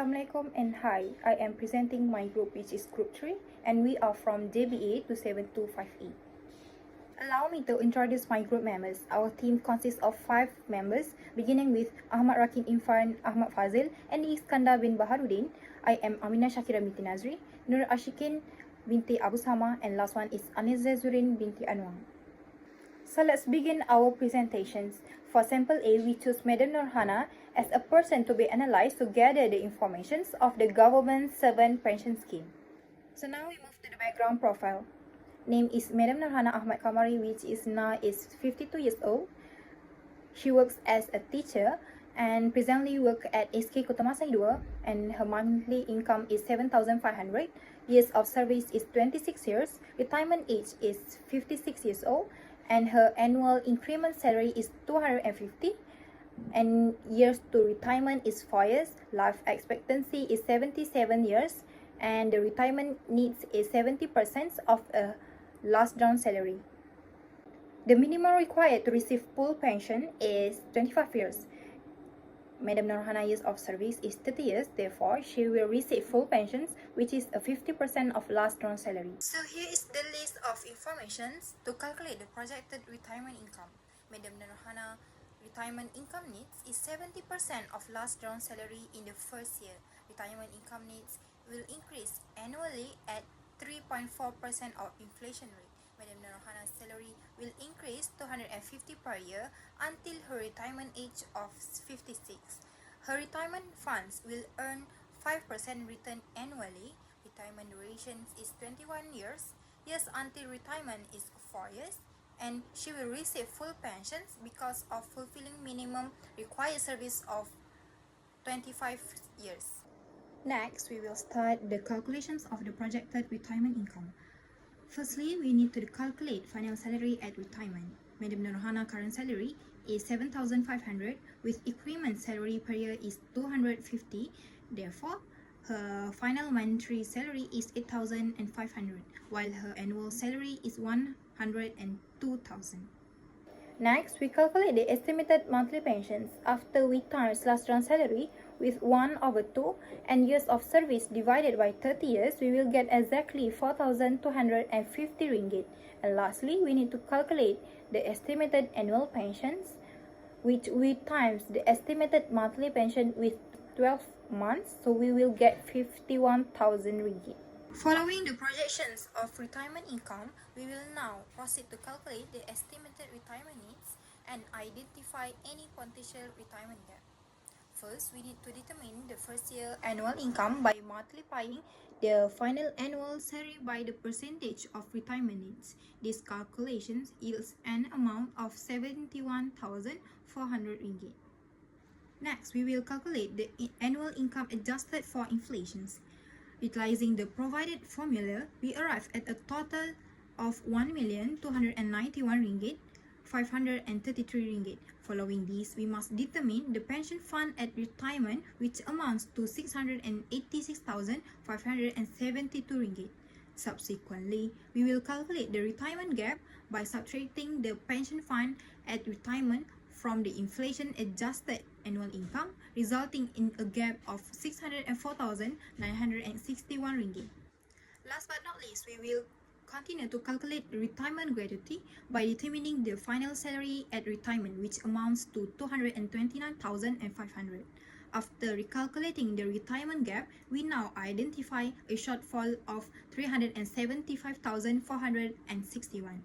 Assalamualaikum and hi, I am presenting my group which is group 3 and we are from JBA 27258. Allow me to introduce my group members. Our team consists of 5 members beginning with Ahmad Rakin Infan, Ahmad Fazil and Iskandar bin Baharuddin. I am Aminah Shakira binti Nazri, Nur Ashikin binti Abu Sama and last one is Aniza Zurin binti Anwar. So let's begin our presentations. For sample A, we choose Madam Nurhana as a person to be analyzed to gather the information of the government servant pension scheme. So now we move to the background profile. Name is Madam Nurhana Ahmad Kamari, which is now 52 years old. She works as a teacher and presently work at SK Kota Masai 2 and her monthly income is 7,500. Years of service is 26 years. Retirement age is 56 years old. And her annual increment salary is 250 and years to retirement is 4 years. Life expectancy is 77 years and the retirement needs is 70% of a last drawn salary. The minimum required to receive full pension is 25 years. Madam Nurhana years of service is 30 years, therefore she will receive full pensions, which is a 50% of last drawn salary. So here is the list of informations to calculate the projected retirement income. Madam Nurhana retirement income needs is 70% of last drawn salary in the first year. Retirement income needs will increase annually at 3.4% of inflation rate. Madam Nurhana's salary will increase 250 per year until her retirement age of 56. Her retirement funds will earn 5% return annually. Retirement duration is 21 years. Years until retirement is 4 years. And she will receive full pensions because of fulfilling minimum required service of 25 years. Next, we will start the calculations of the projected retirement income. Firstly, we need to calculate final salary at retirement. Madam Nurhana current salary is 7,500 with increment salary per year is 250. Therefore, her final monthly salary is 8,500 while her annual salary is 102,000. Next, we calculate the estimated monthly pensions after we times last drawn salary with 1/2 and years of service divided by 30 years, we will get exactly 4,250 ringgit. And lastly, we need to calculate the estimated annual pensions, which we times the estimated monthly pension with 12 months, so we will get 51,000 ringgit. Following the projections of retirement income, we will now proceed to calculate the estimated retirement needs and identify any potential retirement gap. First, we need to determine the first year annual income by multiplying the final annual salary by the percentage of retirement needs. This calculation yields an amount of 71,400 ringgit. Next, we will calculate the annual income adjusted for inflations. Utilizing the provided formula, we arrive at a total of 1,291 ringgit, 533 ringgit. Following this, we must determine the pension fund at retirement, which amounts to 686,572 ringgit. Subsequently, we will calculate the retirement gap by subtracting the pension fund at retirement from the inflation-adjusted annual income, resulting in a gap of 604,961 ringgit. Last but not least, we will continue to calculate retirement gratuity by determining the final salary at retirement, which amounts to 229,500. After recalculating the retirement gap, we now identify a shortfall of 375,461.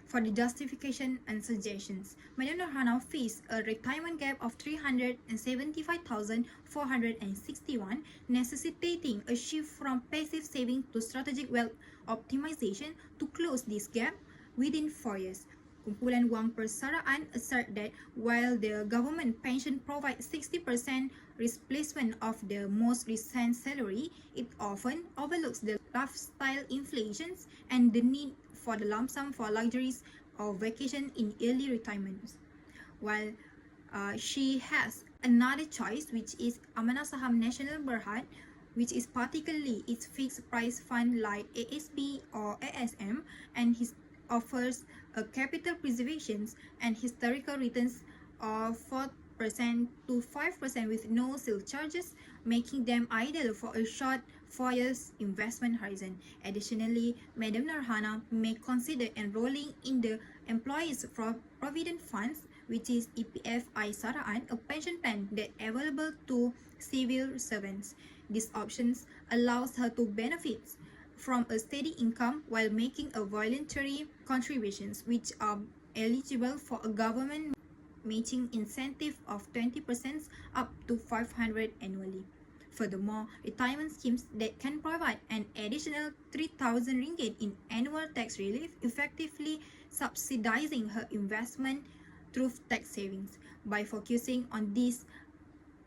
For the justification and suggestions, Madam Nurhana faced a retirement gap of 375,461, necessitating a shift from passive saving to strategic wealth optimization to close this gap within 4 years. Kumpulan Wang Persaraan assert that while the government pension provides 60% replacement of the most recent salary, it often overlooks the lifestyle inflations and the need for the lump sum for luxuries or vacation in early retirement. While she has another choice, which is Amanah Saham Nasional Berhad, which is particularly its fixed price fund like ASB or ASM, and his offers a capital preservation and historical returns of to 5% with no sale charges, making them ideal for a short 4 years investment horizon. Additionally, Madam Narhana may consider enrolling in the Employees Provident Funds, which is EPF Aisaraan, a pension plan that available to civil servants. These options allows her to benefit from a steady income while making a voluntary contributions, which are eligible for a government matching incentive of 20% up to 500 annually. Furthermore, retirement schemes that can provide an additional 3,000 ringgit in annual tax relief, effectively subsidizing her investment through tax savings. By focusing on this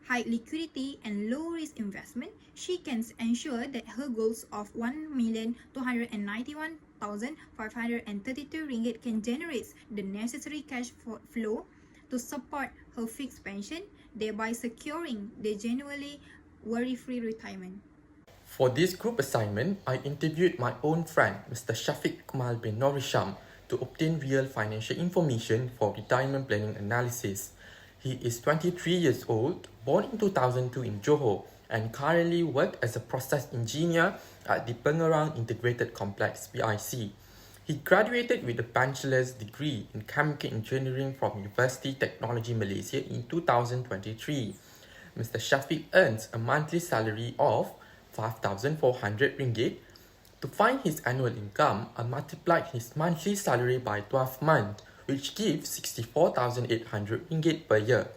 high liquidity and low risk investment, she can ensure that her goals of 1,291,532 ringgit can generate the necessary cash flow to support her fixed pension, thereby securing the genuinely worry-free retirement. For this group assignment, I interviewed my own friend, Mr. Shafiq Kamal bin Norisham, to obtain real financial information for retirement planning analysis. He is 23 years old, born in 2002 in Johor, and currently works as a process engineer at the Pengerang Integrated Complex, PIC. He graduated with a bachelor's degree in chemical engineering from University Technology Malaysia in 2023. Mr. Shafiq earns a monthly salary of 5,400 ringgit. To find his annual income, I multiplied his monthly salary by 12 months, which gives 64,800 ringgit per year.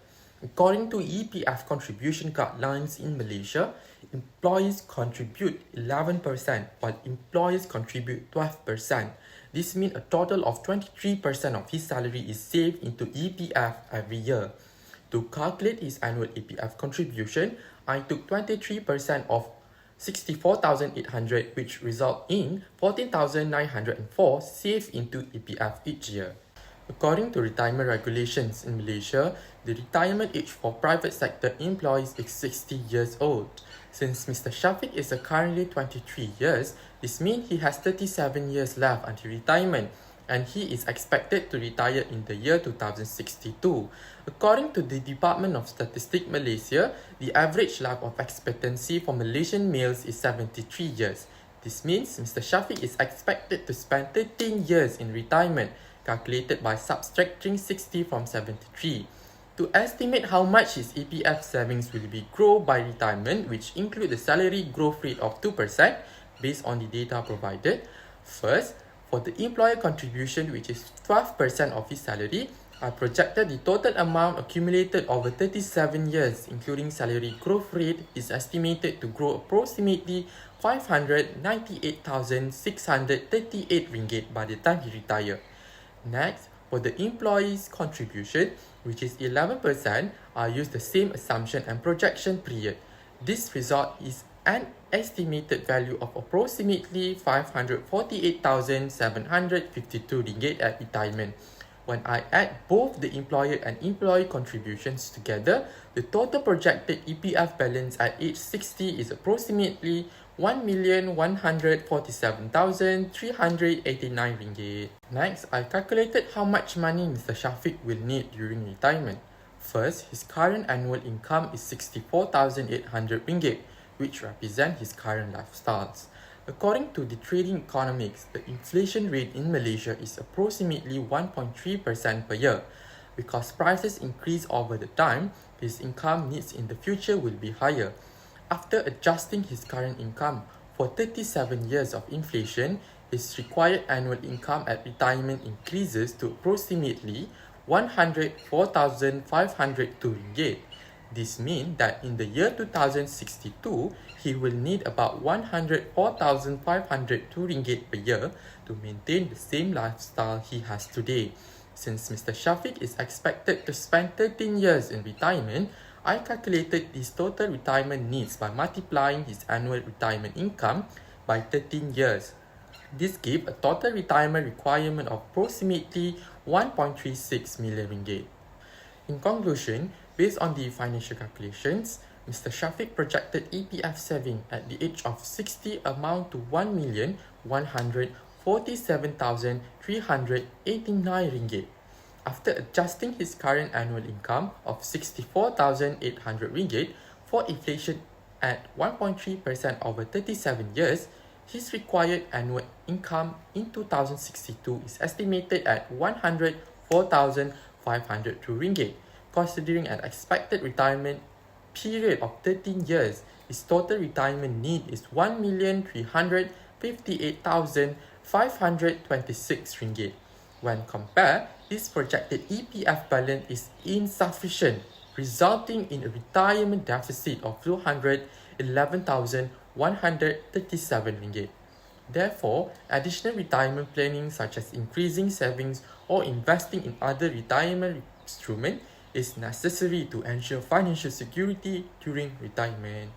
According to EPF contribution guidelines in Malaysia, employees contribute 11% while employers contribute 12%. This means a total of 23% of his salary is saved into EPF every year. To calculate his annual EPF contribution, I took 23% of 64,800, which result in 14,904 saved into EPF each year. According to retirement regulations in Malaysia, the retirement age for private sector employees is 60 years old. Since Mr. Shafiq is currently 23 years, this means he has 37 years left until retirement, and he is expected to retire in the year 2062. According to the Department of Statistics Malaysia, the average life of expectancy for Malaysian males is 73 years. This means Mr. Shafiq is expected to spend 13 years in retirement, calculated by subtracting 60 from 73. To estimate how much his EPF savings will be grown by retirement, which include the salary growth rate of 2% based on the data provided. First, for the employer contribution, which is 12% of his salary, I projected the total amount accumulated over 37 years, including salary growth rate, is estimated to grow approximately 598,638 ringgit by the time he retires. Next, for the employee's contribution, which is 11%, I use the same assumption and projection period. This result is an estimated value of approximately 548,752 ringgit at retirement. When I add both the employer and employee contributions together, the total projected EPF balance at age 60 is approximately 1,147,389 ringgit. Next, I calculated how much money Mr. Shafiq will need during retirement. First, his current annual income is 64,800 ringgit, which represent his current lifestyles. According to the Trading Economics, the inflation rate in Malaysia is approximately 1.3% per year. Because prices increase over the time, his income needs in the future will be higher. After adjusting his current income for 37 years of inflation, his required annual income at retirement increases to approximately 104,502 ringgit. This means that in the year 2062, he will need about 104,502 ringgit per year to maintain the same lifestyle he has today. Since Mr. Shafiq is expected to spend 13 years in retirement, I calculated his total retirement needs by multiplying his annual retirement income by 13 years. This gives a total retirement requirement of approximately 1.36 million ringgit. In conclusion, based on the financial calculations, Mr. Shafiq projected EPF saving at the age of 60 amount to 1,147,389 ringgit. After adjusting his current annual income of 64,800 ringgit for inflation at 1.3% over 37 years, his required annual income in 2062 is estimated at 104,502 ringgit. Considering an expected retirement period of 13 years, his total retirement need is 1,358,526 ringgit. When compared, his projected EPF balance is insufficient, resulting in a retirement deficit of 211,137 ringgit. Therefore, additional retirement planning such as increasing savings or investing in other retirement instruments is necessary to ensure financial security during retirement.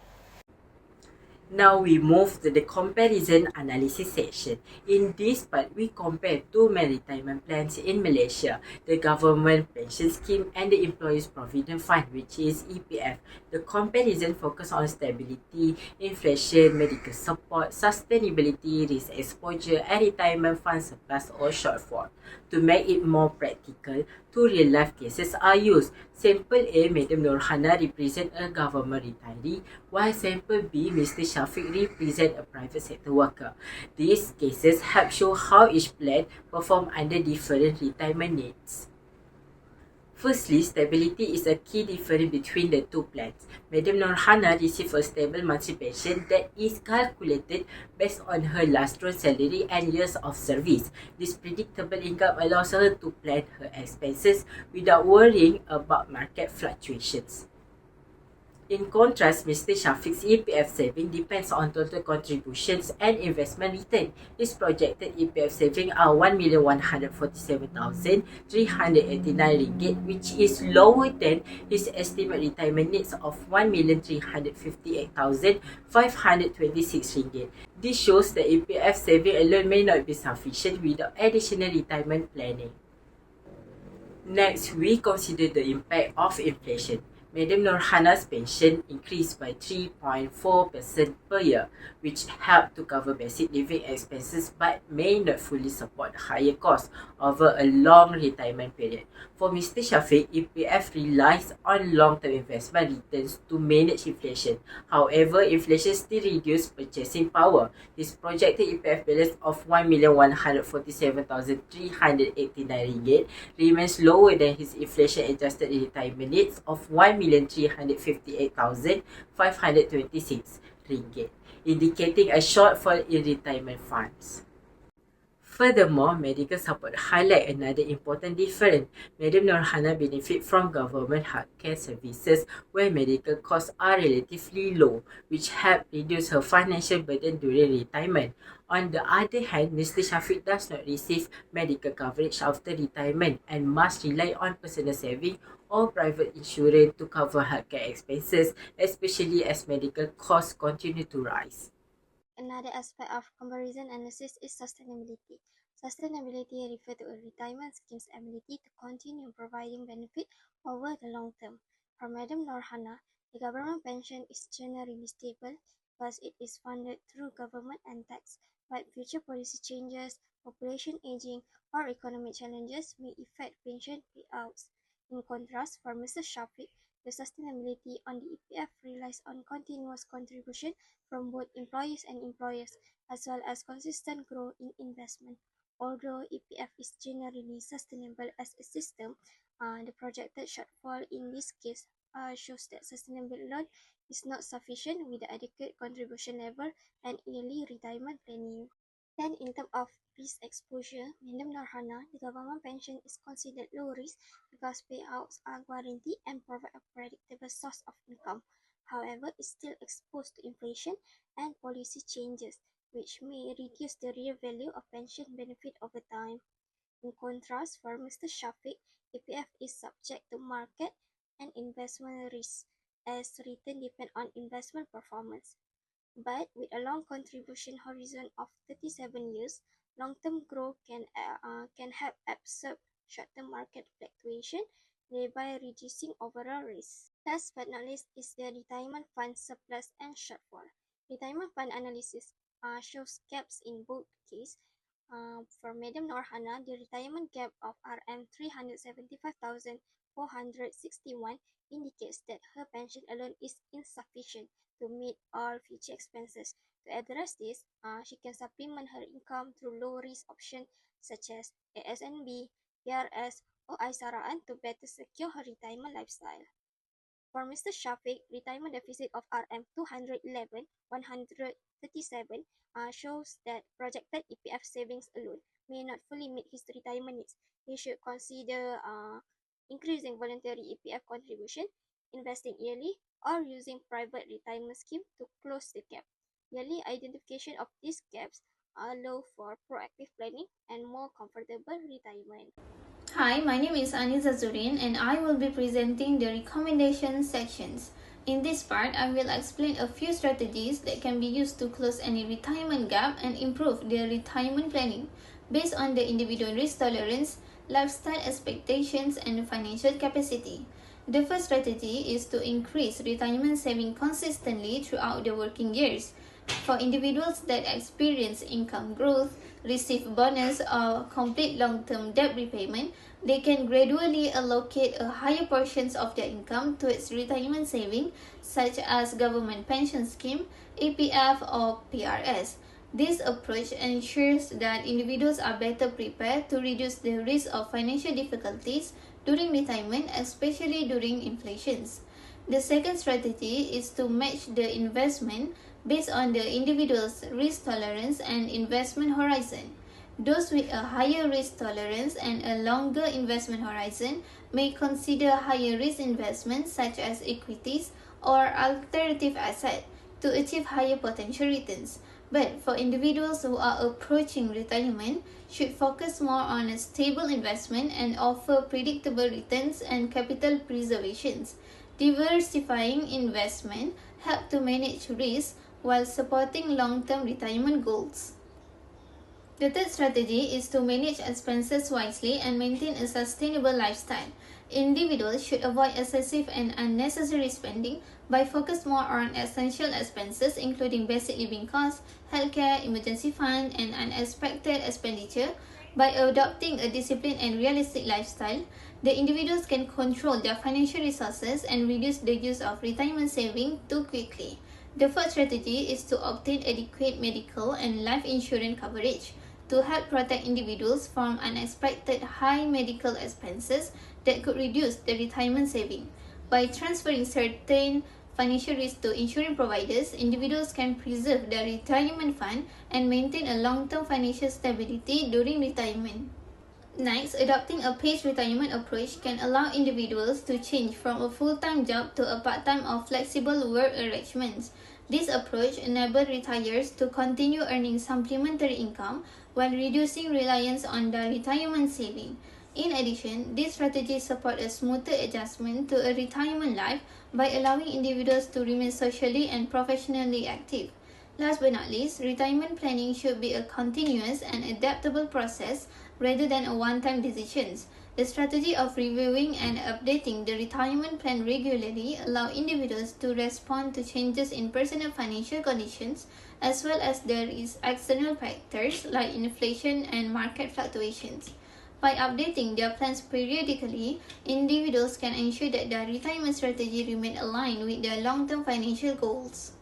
Now we move to the comparison analysis section. In this part, we compare two main retirement plans in Malaysia, the Government Pension Scheme and the Employees Provident Fund, which is EPF. The comparison focuses on stability, inflation, medical support, sustainability, risk exposure, and retirement fund surplus or shortfall. To make it more practical, two real-life cases are used. Sample A, Madam Nurhana represent a government retiree, while sample B, Mr. Shafiq represent a private sector worker. These cases help show how each plan perform under different retirement needs. Firstly, stability is a key difference between the two plans. Madam Nurhana receives a stable monthly pension that is calculated based on her last drawn salary and years of service. This predictable income allows her to plan her expenses without worrying about market fluctuations. In contrast, Mr. Shafiq's EPF saving depends on total contributions and investment return. His projected EPF saving are 1,147,389 ringgit, which is lower than his estimate retirement needs of 1,358,526 ringgit. This shows that EPF saving alone may not be sufficient without additional retirement planning. Next, we consider the impact of inflation. Madam Nurhana's pension increased by 3.4% per year, which helped to cover basic living expenses but may not fully support higher costs over a long retirement period. For Mr. Shafiq, EPF relies on long-term investment returns to manage inflation. However, inflation still reduces purchasing power. His projected EPF balance of 1,147,389 ringgit remains lower than his inflation-adjusted retirement needs of 1,358,526 ringgit, indicating a shortfall in retirement funds. Furthermore, medical support highlight another important difference. Madam Nurhana benefit from government healthcare services where medical costs are relatively low, which help reduce her financial burden during retirement. On the other hand, Mr. Shafiq does not receive medical coverage after retirement and must rely on personal saving or private insurance to cover healthcare expenses, especially as medical costs continue to rise. Another aspect of comparison analysis is sustainability. Sustainability refers to a retirement scheme's ability to continue providing benefit over the long term. For Madam Nurhana, the government pension is generally stable because it is funded through government and tax, but future policy changes, population aging, or economic challenges may affect pension payouts. In contrast, for Mr. Shafiq, the sustainability on the EPF relies on continuous contribution from both employees and employers, as well as consistent growth in investment. Although EPF is generally sustainable as a system, the projected shortfall in this case shows that sustainable alone is not sufficient with the adequate contribution level and early retirement planning. Then, in terms of risk exposure, Madam Nurhana, the government pension is considered low risk because payouts are guaranteed and provide a predictable source of income. However, it's still exposed to inflation and policy changes, which may reduce the real value of pension benefit over time. In contrast, for Mr. Shafiq, EPF is subject to market and investment risks, as return depend on investment performance. But with a long contribution horizon of 37 years, long-term growth can help absorb short-term market fluctuation, thereby reducing overall risk. Last but not least is the retirement fund surplus and shortfall. Retirement fund analysis shows gaps in both cases. For Madam Norhana, the retirement gap of Rm 375,461 indicates that her pension alone is insufficient to meet all future expenses. To address this, she can supplement her income through low-risk options such as ASNB, PRS, or ISARAan to better secure her retirement lifestyle. For Mr. Shafiq, retirement deficit of Rm 211,137 shows that projected EPF savings alone may not fully meet his retirement needs. He should consider increasing voluntary EPF contribution, investing yearly, or using private retirement scheme to close the gap. Yearly identification of these gaps allow for proactive planning and more comfortable retirement. Hi, my name is Aniza Zurin and I will be presenting the recommendation sections. In this part, I will explain a few strategies that can be used to close any retirement gap and improve their retirement planning based on the individual risk tolerance, lifestyle expectations, and financial capacity. The first strategy is to increase retirement saving consistently throughout the working years. For individuals that experience income growth, receive bonus, or complete long-term debt repayment, they can gradually allocate a higher portions of their income towards retirement saving, such as government pension scheme, EPF, or PRS. This approach ensures that individuals are better prepared to reduce the risk of financial difficulties during retirement, especially during inflations. The second strategy is to match the investment based on the individual's risk tolerance and investment horizon. Those with a higher risk tolerance and a longer investment horizon may consider higher risk investments such as equities or alternative assets to achieve higher potential returns. But for individuals who are approaching retirement, should focus more on a stable investment and offer predictable returns and capital preservations. Diversifying investment help to manage risk while supporting long-term retirement goals. The third strategy is to manage expenses wisely and maintain a sustainable lifestyle. Individuals should avoid excessive and unnecessary spending by focus more on essential expenses including basic living costs, healthcare, emergency fund, and unexpected expenditure. By adopting a disciplined and realistic lifestyle, the individuals can control their financial resources and reduce the use of retirement saving too quickly. The fourth strategy is to obtain adequate medical and life insurance coverage to help protect individuals from unexpected high medical expenses that could reduce the retirement saving. By transferring certain financial risk to insurance providers, individuals can preserve their retirement fund and maintain a long-term financial stability during retirement. Next, adopting a paced retirement approach can allow individuals to change from a full-time job to a part-time or flexible work arrangements. This approach enables retirees to continue earning supplementary income while reducing reliance on their retirement saving. In addition, these strategies support a smoother adjustment to a retirement life by allowing individuals to remain socially and professionally active. Last but not least, retirement planning should be a continuous and adaptable process rather than a one-time decision. The strategy of reviewing and updating the retirement plan regularly allows individuals to respond to changes in personal financial conditions as well as there is external factors like inflation and market fluctuations. By updating their plans periodically, individuals can ensure that their retirement strategy remain aligned with their long-term financial goals.